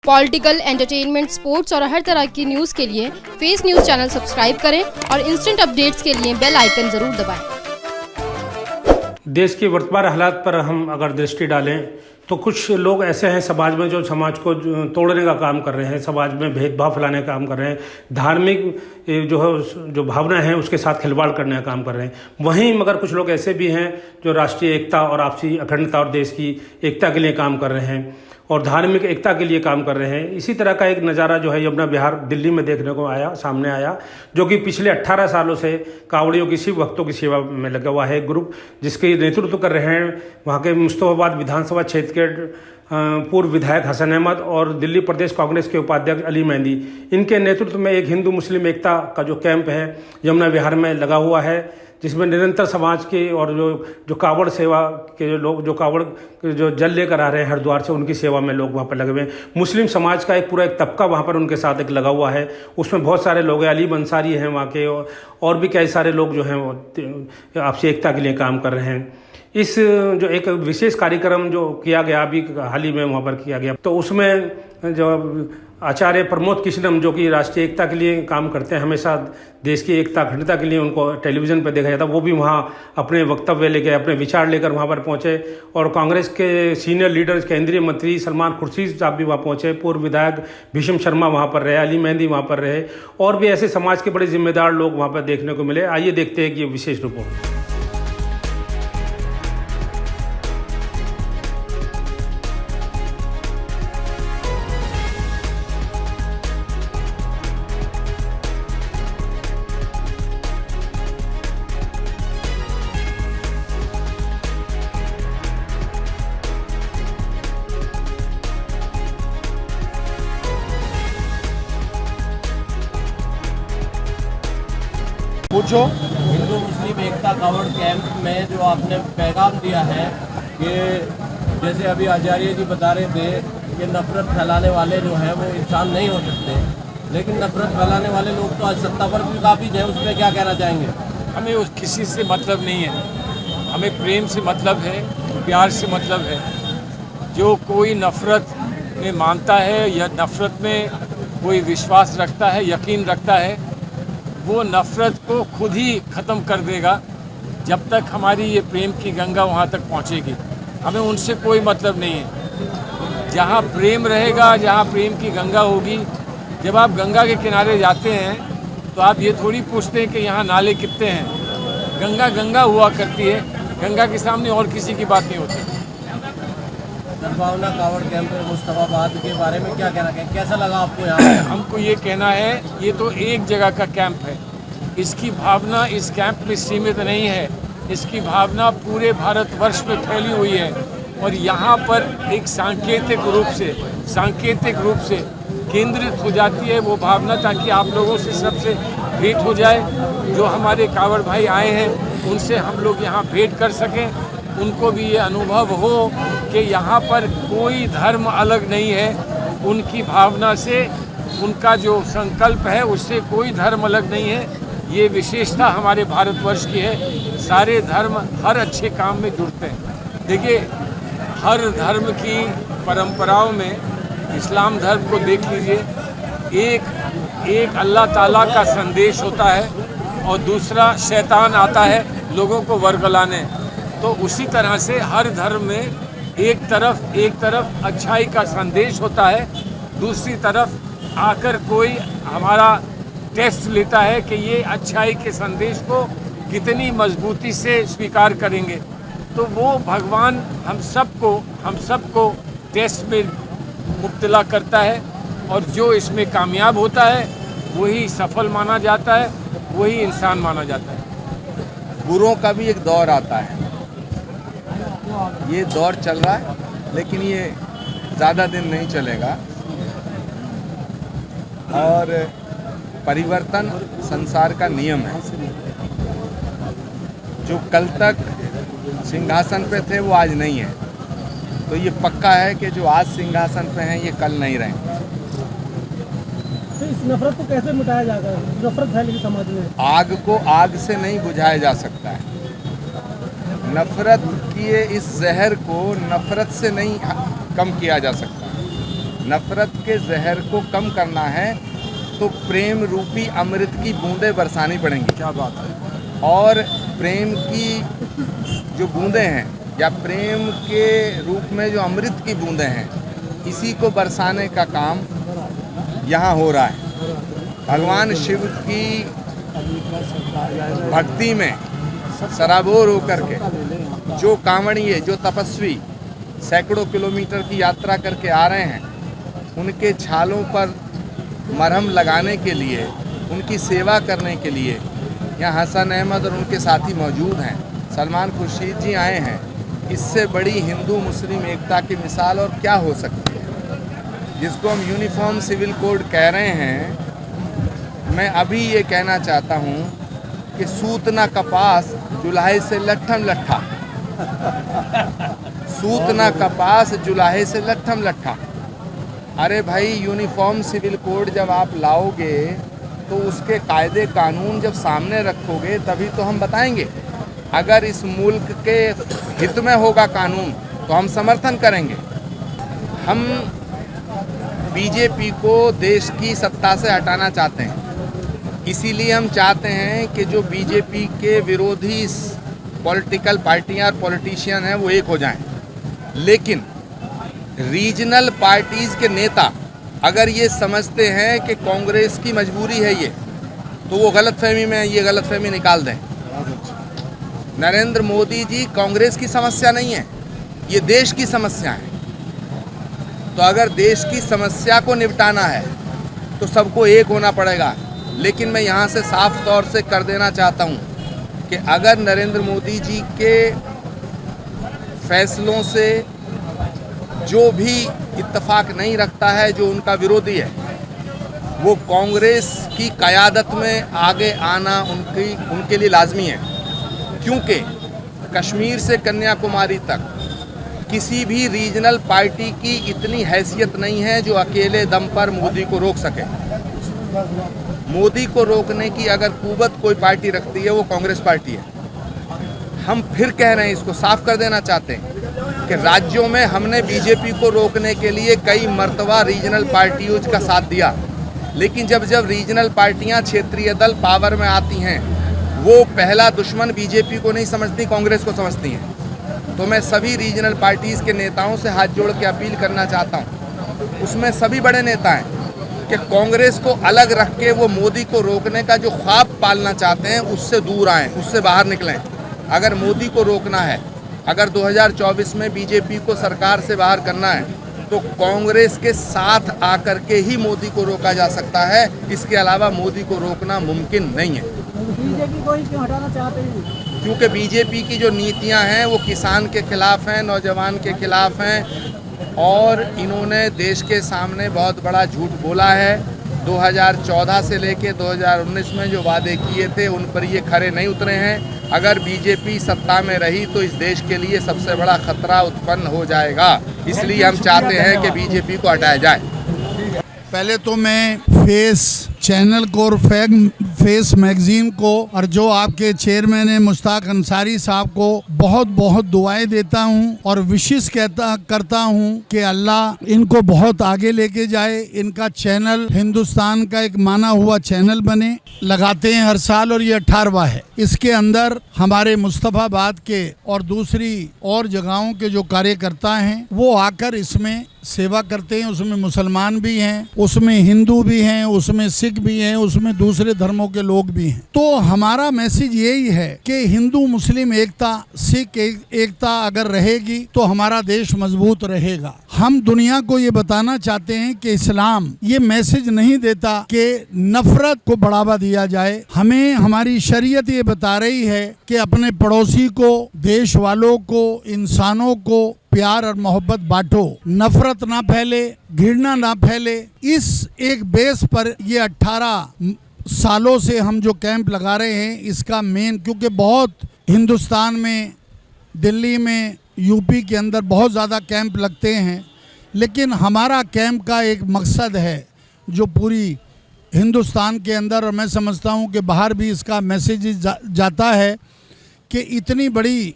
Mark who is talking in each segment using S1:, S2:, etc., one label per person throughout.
S1: Political, entertainment, sports और हर तरह की न्यूज़ के लिए फेस न्यूज़ चैनल सब्सक्राइब करें और इंस्टेंट अपडेट्स के लिए बेल आइकन ज़रूर दबाएं।
S2: देश की वर्तमान हालात पर हम अगर दृष्टि डालें तो कुछ लोग ऐसे हैं समाज में जो समाज को तोड़ने का काम कर रहे हैं, समाज में भेदभाव फैलाने का काम कर रहे हैं, धार्मिक जो भावना है उसके साथ खिलवाड़ करने का काम कर रहे हैं। वहीं मगर कुछ लोग ऐसे भी हैं जो राष्ट्रीय एकता और आपसी अखंडता और देश की एकता के लिए काम कर रहे हैं और धार्मिक एकता के लिए काम कर रहे हैं। इसी तरह का एक नज़ारा जो है यमुना विहार दिल्ली में देखने को सामने आया, जो कि पिछले 18 सालों से कांवड़ियों की शिव भक्तों की सेवा में लगा हुआ है ग्रुप, जिसके नेतृत्व कर रहे हैं वहाँ के मुस्तफाबाद विधानसभा क्षेत्र के पूर्व विधायक हसन अहमद और दिल्ली प्रदेश कांग्रेस के उपाध्यक्ष अली मेहंदी। इनके नेतृत्व में एक हिंदू मुस्लिम एकता का जो कैंप है यमुना विहार में लगा हुआ है, जिसमें निरंतर समाज के और जो कावड़ सेवा के लोग, जो कावड़ जो जल लेकर आ रहे हैं हरिद्वार से, उनकी सेवा में लोग वहाँ पर लगे हुए हैं। मुस्लिम समाज का एक पूरा एक तबका वहाँ पर उनके साथ एक लगा हुआ है, उसमें बहुत सारे लोग हैं, अली अंसारी हैं वहाँ के, और भी कई सारे लोग जो हैं वो आपसी एकता के लिए काम कर रहे हैं। इस जो एक विशेष कार्यक्रम जो किया गया अभी हाल ही में वहाँ पर किया गया, तो उसमें जो आचार्य प्रमोद कृष्णम, जो कि राष्ट्रीय एकता के लिए काम करते हैं, हमेशा देश की एकता अखंडता के लिए उनको टेलीविज़न पर देखा जाता, वो भी वहाँ अपने वक्तव्य लेकर, अपने विचार लेकर वहाँ पर पहुँचे। और कांग्रेस के सीनियर लीडर, केंद्रीय मंत्री सलमान खुर्शीद साहब भी वहाँ पहुँचे, पूर्व विधायक भीष्म शर्मा वहाँ पर रहे, अली मेहंदी वहाँ पर रहे, और भी ऐसे समाज के बड़े जिम्मेदार लोग वहाँ पर देखने को मिले। आइए देखते हैं कि ये विशेष रिपोर्ट।
S3: पूछो। हिंदू मुस्लिम एकता कावड़ कैंप में जो आपने पैगाम दिया है कि जैसे अभी आचार्य जी बता रहे थे कि नफरत फैलाने वाले जो हैं वो इंसान नहीं हो सकते, लेकिन नफरत फैलाने वाले लोग तो आज सत्ता पर भी काबिज हैं, उसमें क्या कहना चाहेंगे?
S4: हमें उस किसी से मतलब नहीं है, हमें प्रेम से मतलब है, प्यार से मतलब है। जो कोई नफरत में मानता है या नफरत में कोई विश्वास रखता है, यकीन रखता है, वो नफ़रत को खुद ही ख़त्म कर देगा जब तक हमारी ये प्रेम की गंगा वहाँ तक पहुँचेगी। हमें उनसे कोई मतलब नहीं है। जहाँ प्रेम रहेगा, जहाँ प्रेम की गंगा होगी, जब आप गंगा के किनारे जाते हैं तो आप ये थोड़ी पूछते हैं कि यहाँ नाले कितने हैं। गंगा गंगा हुआ करती है, गंगा के सामने और किसी की बात नहीं होती।
S3: सद्भावना कावड़ कैंप मुस्तफाबाद के बारे में क्या कहना है, कैसा लगा आपको यहाँ?
S4: हमको ये कहना है, ये तो एक जगह का कैंप है, इसकी भावना इस कैंप में सीमित नहीं है, इसकी भावना पूरे भारतवर्ष में फैली हुई है। और यहाँ पर एक सांकेतिक रूप से केंद्रित हो जाती है वो भावना, ताकि आप लोगों से सबसे भेंट हो जाए। जो हमारे कावड़ भाई आए हैं उनसे हम लोग यहाँ भेंट कर सकें, उनको भी ये अनुभव हो कि यहाँ पर कोई धर्म अलग नहीं है। उनकी भावना से, उनका जो संकल्प है उससे कोई धर्म अलग नहीं है। ये विशेषता हमारे भारतवर्ष की है, सारे धर्म हर अच्छे काम में जुड़ते हैं। देखिए, हर धर्म की परंपराओं में इस्लाम धर्म को देख लीजिए, एक अल्लाह ताला का संदेश होता है और दूसरा शैतान आता है लोगों को वर्गलाने। तो उसी तरह से हर धर्म में एक तरफ अच्छाई का संदेश होता है, दूसरी तरफ आकर कोई हमारा टेस्ट लेता है कि ये अच्छाई के संदेश को कितनी मजबूती से स्वीकार करेंगे। तो वो भगवान हम सबको टेस्ट में मुब्तला करता है, और जो इसमें कामयाब होता है वही सफल माना जाता है, वही इंसान माना जाता है।
S5: बुरों का भी एक दौर आता है, ये दौर चल रहा है, लेकिन ये ज़्यादा दिन नहीं चलेगा। और परिवर्तन संसार का नियम है। जो कल तक सिंहासन पे थे वो आज नहीं है, तो ये पक्का है कि जो आज सिंहासन पे हैं ये कल नहीं रहेंगे।
S6: तो इस नफरत को कैसे मिटाया जाएगा? नफरत फैली समाज में, आग
S5: को आग से नहीं बुझाया जा सकता है। नफरत किए इस जहर को नफरत से नहीं कम किया जा सकता। नफरत के जहर को कम करना है तो प्रेम रूपी अमृत की बूंदें बरसानी पड़ेंगी।
S4: क्या बात है।
S5: और प्रेम की जो बूंदें हैं या प्रेम के रूप में जो अमृत की बूंदें हैं, इसी को बरसाने का काम यहाँ हो रहा है। भगवान शिव की भक्ति में सराबोर होकर के जो कांवड़िए, जो तपस्वी सैकड़ों किलोमीटर की यात्रा करके आ रहे हैं, उनके छालों पर मरहम लगाने के लिए, उनकी सेवा करने के लिए यहाँ हसन अहमद और उनके साथी मौजूद हैं। सलमान खुर्शीद जी आए हैं। इससे बड़ी हिंदू मुस्लिम एकता की मिसाल और क्या हो सकती है, जिसको हम यूनिफॉर्म सिविल कोड कह रहे हैं। मैं अभी ये कहना चाहता हूँ कि सूत ना कपास जुलाहे से लट्ठम लट्ठा, सूत ना कपास जुलाहे से लट्ठम लट्ठा। अरे भाई, यूनिफॉर्म सिविल कोड जब आप लाओगे तो उसके कायदे कानून जब सामने रखोगे तभी तो हम बताएंगे। अगर इस मुल्क के हित में होगा कानून तो हम समर्थन करेंगे। हम बीजेपी को देश की सत्ता से हटाना चाहते हैं। इसीलिए हम चाहते हैं कि जो बीजेपी के विरोधी पॉलिटिकल पार्टियां और पॉलिटिशियन हैं वो एक हो जाएं। लेकिन रीजनल पार्टीज़ के नेता अगर ये समझते हैं कि कांग्रेस की मजबूरी है ये, तो वो गलतफहमी में ये गलतफहमी निकाल दें। नरेंद्र मोदी जी कांग्रेस की समस्या नहीं है, ये देश की समस्या है। तो अगर देश की समस्या को निपटाना है तो सबको एक होना पड़ेगा। लेकिन मैं यहाँ से साफ तौर से कर देना चाहता हूँ कि अगर नरेंद्र मोदी जी के फैसलों से जो भी इत्तेफाक नहीं रखता है, जो उनका विरोधी है, वो कांग्रेस की क़यादत में आगे आना उनके लिए लाजमी है। क्योंकि कश्मीर से कन्याकुमारी तक किसी भी रीजनल पार्टी की इतनी हैसियत नहीं है जो अकेले दम पर मोदी को रोक सके। मोदी को रोकने की अगर कुव्वत कोई पार्टी रखती है वो कांग्रेस पार्टी है। हम फिर कह रहे हैं, इसको साफ कर देना चाहते हैं कि राज्यों में हमने बीजेपी को रोकने के लिए कई मर्तबा रीजनल पार्टियों का साथ दिया, लेकिन जब रीजनल पार्टियां, क्षेत्रीय दल पावर में आती हैं, वो पहला दुश्मन बीजेपी को नहीं समझती, कांग्रेस को समझती हैं। तो मैं सभी रीजनल पार्टीज़ के नेताओं से हाथ जोड़ के अपील करना चाहता हूँ, उसमें सभी बड़े नेता हैं, कि कांग्रेस को अलग रख के वो मोदी को रोकने का जो ख्वाब पालना चाहते हैं उससे दूर आएँ, उससे बाहर निकलें। अगर मोदी को रोकना है, अगर 2024 में बीजेपी को सरकार से बाहर करना है, तो कांग्रेस के साथ आकर के ही मोदी को रोका जा सकता है। इसके अलावा मोदी को रोकना मुमकिन नहीं है।
S6: बीजेपी को ही क्यों हटाना चाहते हैं?
S5: क्योंकि बीजेपी की जो नीतियां हैं वो किसान के खिलाफ हैं, नौजवान के खिलाफ हैं, और इन्होंने देश के सामने बहुत बड़ा झूठ बोला है। 2014 से लेके 2019 में जो वादे किए थे उन पर ये खरे नहीं उतरे हैं। अगर बीजेपी सत्ता में रही तो इस देश के लिए सबसे बड़ा खतरा उत्पन्न हो जाएगा। इसलिए हम चाहते हैं कि बीजेपी को हटाया जाए।
S7: पहले तो मैं फेस चैनल को और फेस मैगजीन को और जो आपके चेयरमैन है मुश्ताक अंसारी साहब को बहुत बहुत दुआएं देता हूं और विशेष करता हूं कि अल्लाह इनको बहुत आगे लेके जाए। इनका चैनल हिंदुस्तान का एक माना हुआ चैनल बने। लगाते हैं हर साल और ये 18वां है। इसके अंदर हमारे मुस्तफाबाद के और दूसरी और जगहों के जो कार्यकर्ता हैं वो आकर इसमें सेवा करते हैं। उसमें मुसलमान भी हैं, उसमें हिंदू भी हैं, उसमें सिख भी हैं, उसमें दूसरे धर्मों के लोग भी हैं। तो हमारा मैसेज यही है कि हिंदू मुस्लिम एकता, सिख एकता अगर रहेगी तो हमारा देश मजबूत रहेगा। हम दुनिया को ये बताना चाहते हैं कि इस्लाम ये मैसेज नहीं देता कि नफरत को बढ़ावा दिया जाए। हमें हमारी शरीयत ये बता रही है कि अपने पड़ोसी को, देश वालों को, इंसानों को प्यार और मोहब्बत बांटो, नफरत ना फैले, घृणा ना फैले। इस एक बेस पर ये 18 सालों से हम जो कैंप लगा रहे हैं इसका मेन, क्योंकि बहुत हिंदुस्तान में, दिल्ली में, यूपी के अंदर बहुत ज़्यादा कैंप लगते हैं, लेकिन हमारा कैंप का एक मकसद है जो पूरी हिंदुस्तान के अंदर, और मैं समझता हूँ कि बाहर भी इसका मैसेज जाता है कि इतनी बड़ी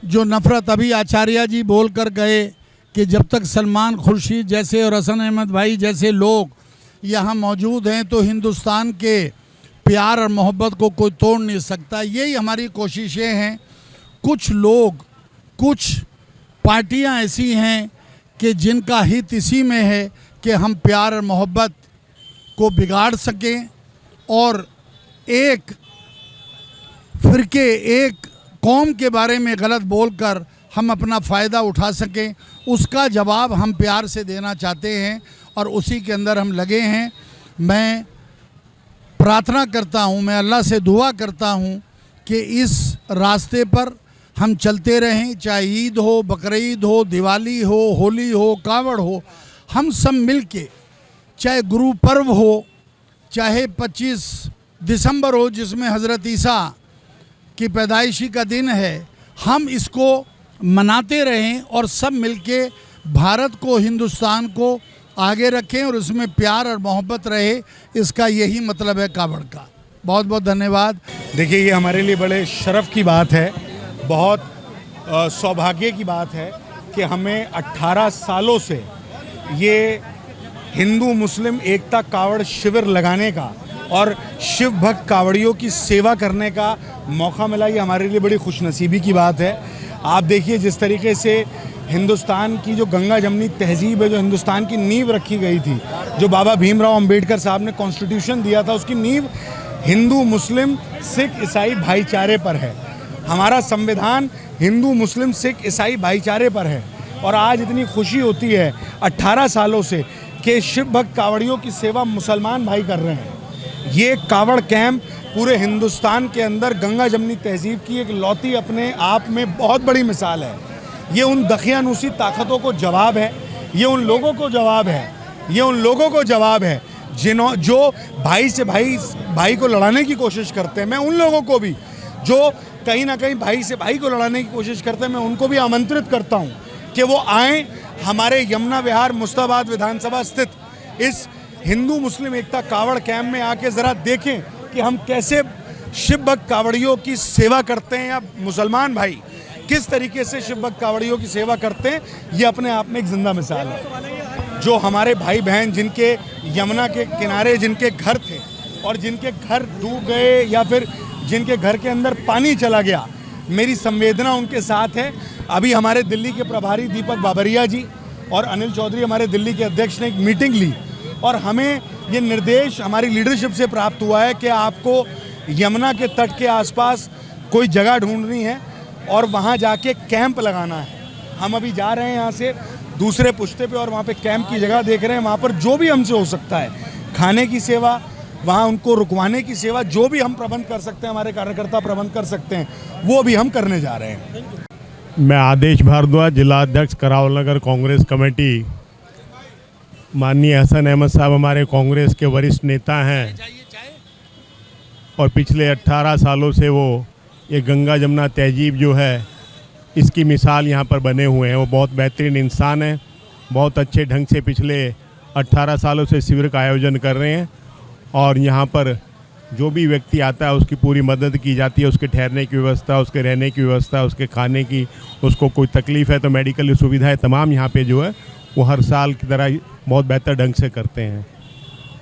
S7: जो नफ़रत, अभी आचार्य जी बोल कर गए कि जब तक सलमान खुर्शीद जैसे और हसन अहमद भाई जैसे लोग यहाँ मौजूद हैं तो हिंदुस्तान के प्यार और मोहब्बत को कोई तोड़ नहीं सकता। यही हमारी कोशिशें हैं। कुछ लोग, कुछ पार्टियां ऐसी हैं कि जिनका हित इसी में है कि हम प्यार और मोहब्बत को बिगाड़ सकें और एक फिरके, एक कौम के बारे में गलत बोलकर हम अपना फ़ायदा उठा सकें। उसका जवाब हम प्यार से देना चाहते हैं और उसी के अंदर हम लगे हैं। मैं प्रार्थना करता हूँ, मैं अल्लाह से दुआ करता हूँ कि इस रास्ते पर हम चलते रहें, चाहे ईद हो, बकरीद हो, दिवाली हो, होली हो, कावड़ हो, हम सब मिल के, चाहे गुरु पर्व हो, चाहे 25 दिसंबर हो जिसमें हज़रत ईसा की पैदाइशी का दिन है, हम इसको मनाते रहें और सब मिलके भारत को, हिंदुस्तान को आगे रखें और उसमें प्यार और मोहब्बत रहे। इसका यही मतलब है कावड़ का। बहुत बहुत धन्यवाद।
S8: देखिए, ये हमारे लिए बड़े शर्फ की बात है, बहुत सौभाग्य की बात है कि हमें 18 सालों से ये हिंदू मुस्लिम एकता कावड़ शिविर लगाने का और शिव भक्त कावड़ियों की सेवा करने का मौका मिला। ये हमारे लिए बड़ी खुशनसीबी की बात है। आप देखिए, जिस तरीके से हिंदुस्तान की जो गंगा जमनी तहजीब है, जो हिंदुस्तान की नींव रखी गई थी, जो बाबा भीमराव अंबेडकर साहब ने कॉन्स्टिट्यूशन दिया था, उसकी नींव हिंदू मुस्लिम सिख ईसाई भाईचारे पर है। हमारा संविधान हिंदू मुस्लिम सिख ईसाई भाईचारे पर है और आज इतनी खुशी होती है 18 सालों से कि शिव भक्त कावड़ियों की सेवा मुसलमान भाई कर रहे हैं। ये कावड़ कैंप पूरे हिंदुस्तान के अंदर गंगा जमनी तहजीब की एक लौती अपने आप में बहुत बड़ी मिसाल है। ये उन दखियानूसी ताकतों को जवाब है, ये उन लोगों को जवाब है, ये उन लोगों को जवाब है जो भाई से भाई को लड़ाने की कोशिश करते हैं। मैं उन लोगों को भी जो कहीं ना कहीं भाई से भाई को लड़ाने की कोशिश करते हैं, मैं उनको भी आमंत्रित करता हूं कि वो आएँ हमारे यमुना विहार मुस्ताबाद विधानसभा स्थित इस हिंदू मुस्लिम एकता कावड़ कैंप में आके ज़रा देखें कि हम कैसे शिव भक्त कावड़ियों की सेवा करते हैं, या मुसलमान भाई किस तरीके से शिव भक्त कावड़ियों की सेवा करते हैं। ये अपने आप में एक जिंदा मिसाल है। जो हमारे भाई बहन जिनके यमुना के किनारे जिनके घर थे और जिनके घर डूब गए या फिर जिनके घर के अंदर पानी चला गया, मेरी संवेदना उनके साथ है। अभी हमारे दिल्ली के प्रभारी दीपक बाबरिया जी और अनिल चौधरी हमारे दिल्ली के अध्यक्ष ने एक मीटिंग ली और हमें ये निर्देश हमारी लीडरशिप से प्राप्त हुआ है कि आपको यमुना के तट के आसपास कोई जगह ढूंढनी है और वहाँ जाके कैंप लगाना है। हम अभी जा रहे हैं यहाँ से दूसरे पुश्ते पे और वहाँ पे कैंप की जगह देख रहे हैं। वहाँ पर जो भी हमसे हो सकता है, खाने की सेवा, वहाँ उनको रुकवाने की सेवा, जो भी हम प्रबंध कर सकते हैं, हमारे कार्यकर्ता प्रबंध कर सकते हैं, वो भी हम करने जा रहे हैं।
S9: मैं आदेश भारद्वाज, जिला अध्यक्ष करावल नगर कांग्रेस कमेटी। माननीय हसन अहमद साहब हमारे कांग्रेस के वरिष्ठ नेता हैं और पिछले 18 सालों से वो ये गंगा जमुना तहजीब जो है इसकी मिसाल यहाँ पर बने हुए हैं। वो बहुत बेहतरीन इंसान हैं, बहुत अच्छे ढंग से पिछले 18 सालों से शिविर का आयोजन कर रहे हैं और यहाँ पर जो भी व्यक्ति आता है उसकी पूरी मदद की जाती है। उसके ठहरने की व्यवस्था, उसके रहने की व्यवस्था, उसके खाने की, उसको कोई तकलीफ़ है तो मेडिकल सुविधाएं तमाम यहाँ पे जो है वो हर साल की तरह बहुत बेहतर ढंग से करते हैं।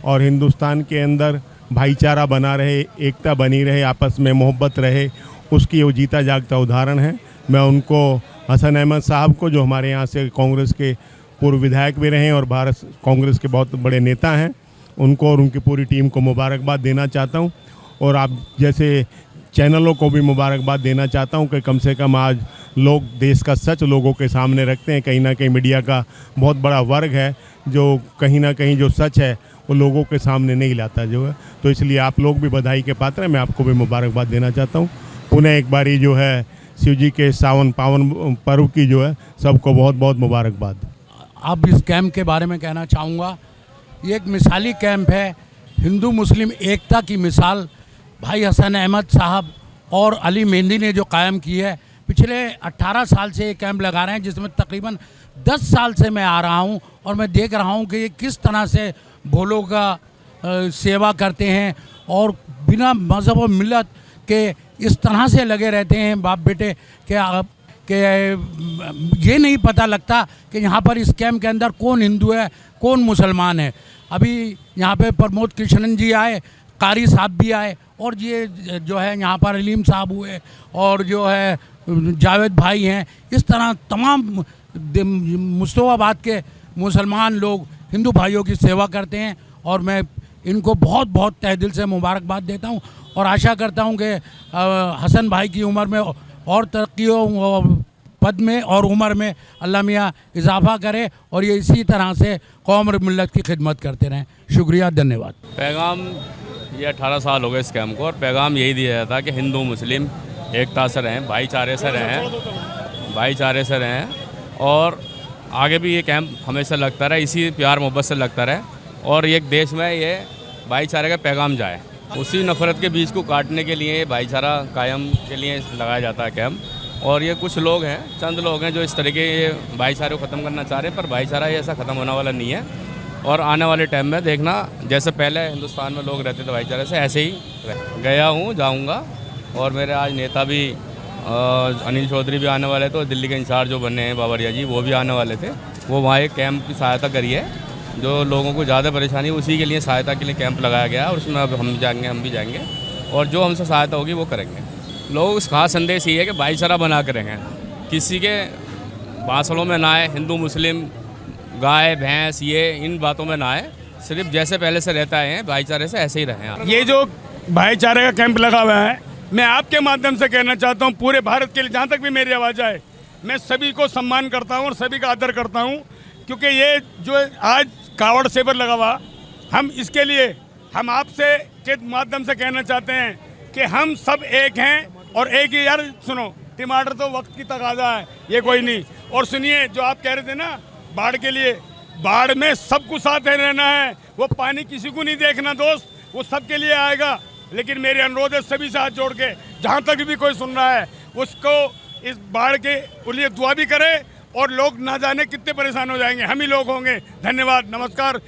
S9: और हिंदुस्तान के अंदर भाईचारा बना रहे, एकता बनी रहे, आपस में मोहब्बत रहे, उसकी वो जीता जागता उदाहरण है। मैं उनको, हसन अहमद साहब को, जो हमारे यहाँ से कांग्रेस के पूर्व विधायक भी रहे हैं और भारत कांग्रेस के बहुत बड़े नेता हैं, उनको और उनकी पूरी टीम को मुबारकबाद देना चाहता हूँ। और आप जैसे चैनलों को भी मुबारकबाद देना चाहता हूँ कि कम से कम आज लोग देश का सच लोगों के सामने रखते हैं। कहीं ना कहीं मीडिया का बहुत बड़ा वर्ग है जो कहीं ना कहीं जो सच है वो लोगों के सामने नहीं लाता जो है। तो इसलिए आप लोग भी बधाई के पात्र हैं, मैं आपको भी मुबारकबाद देना चाहता हूँ। पुनः एक बारी जो है शिव जी के सावन पावन पर्व की जो है सबको बहुत बहुत मुबारकबाद।
S10: अब इस कैंप के बारे में कहना चाहूँगा, ये एक मिसाली कैंप है, हिंदू मुस्लिम एकता की मिसाल भाई हसन अहमद साहब और अली मेहंदी ने जो कायम की है। पिछले 18 साल से ये कैंप लगा रहे हैं, जिसमें तकरीबन 10 साल से मैं आ रहा हूँ और मैं देख रहा हूँ कि ये किस तरह से भोलों का सेवा करते हैं और बिना मज़हब और मिलत के इस तरह से लगे रहते हैं बाप बेटे कि ये नहीं पता लगता कि यहाँ पर इस कैंप के अंदर कौन हिंदू है कौन मुसलमान है। अभी यहाँ पे प्रमोद कृष्णन जी आए, कारी साहब भी आए, और ये जो है यहाँ पर अलीम साहब हुए, और जो है जावेद भाई हैं। इस तरह तमाम मुस्तफाबाद के मुसलमान लोग हिंदू भाइयों की सेवा करते हैं, और मैं इनको बहुत बहुत तहे दिल से मुबारकबाद देता हूँ और आशा करता हूँ कि हसन भाई की उम्र में और तरक्कियों पद में और उम्र में अल्लाह मियाँ इजाफा करे और ये इसी तरह से कौम और मिल्लत की खिदमत करते रहें। शुक्रिया, धन्यवाद।
S11: पैगाम ये 18 साल हो गए इस कैंप को, और पैगाम यही दिया जाता है कि हिंदू मुस्लिम एकता से रहें, भाईचारे से रहें, और आगे भी ये कैंप हमेशा लगता रहे, इसी प्यार मोहब्बत से लगता रहे, और एक देश में ये भाईचारे का पैगाम जाए। उसी नफ़रत के बीज को काटने के लिए भाईचारा कायम के लिए लगाया जाता है कैंप। और ये कुछ लोग हैं, चंद लोग हैं जो इस तरीके ये भाईचारे को ख़त्म करना चाह रहे हैं, पर भाईचारा ये ऐसा ख़त्म होने वाला नहीं है। और आने वाले टाइम में देखना, जैसे पहले हिंदुस्तान में लोग रहते थे भाईचारे से, ऐसे ही गया हूँ, जाऊँगा। और मेरे आज नेता भी अनिल चौधरी भी आने वाले थे, और दिल्ली के इंचार्ज जो बने हैं बाबरिया जी, वो भी आने वाले थे। वो वहाँ एक कैंप की सहायता करी है, जो लोगों को ज़्यादा परेशानी, उसी के लिए सहायता के लिए कैंप लगाया गया है, और उसमें अब हम भी जाएंगे, और जो हमसे सहायता होगी वो करेंगे। लोगों का खास संदेश ये है कि भाईचारा बना कर रहें, किसी के बांसड़ों में ना आए, हिंदू मुस्लिम गाय भैंस ये इन बातों में ना आए, सिर्फ जैसे पहले से रहता है भाईचारे से ऐसे ही रहें।
S8: ये जो भाईचारे का कैंप लगा हुआ है, मैं आपके माध्यम से कहना चाहता हूँ पूरे भारत के लिए, जहाँ तक भी मेरी आवाज़ आए, मैं सभी को सम्मान करता हूँ और सभी का आदर करता हूँ, क्योंकि ये जो आज कावड़ सेवर लगा हुआ, हम इसके लिए हम आपसे के माध्यम से कहना चाहते हैं कि हम सब एक हैं, और एक ही। यार सुनो, टमाटर तो वक्त की तकाजा है, ये कोई नहीं। और सुनिए, जो आप कह रहे थे ना बाढ़ के लिए, बाढ़ में सबको साथ रहना है, वो पानी किसी को नहीं देखना दोस्त, वो सबके लिए आएगा। लेकिन मेरे अनुरोध है सभी से हाथ जोड़ के, जहाँ तक भी कोई सुन रहा है उसको इस बाढ़ के लिए दुआ भी करे, और लोग ना जाने कितने परेशान हो जाएंगे, हम ही लोग होंगे। धन्यवाद, नमस्कार।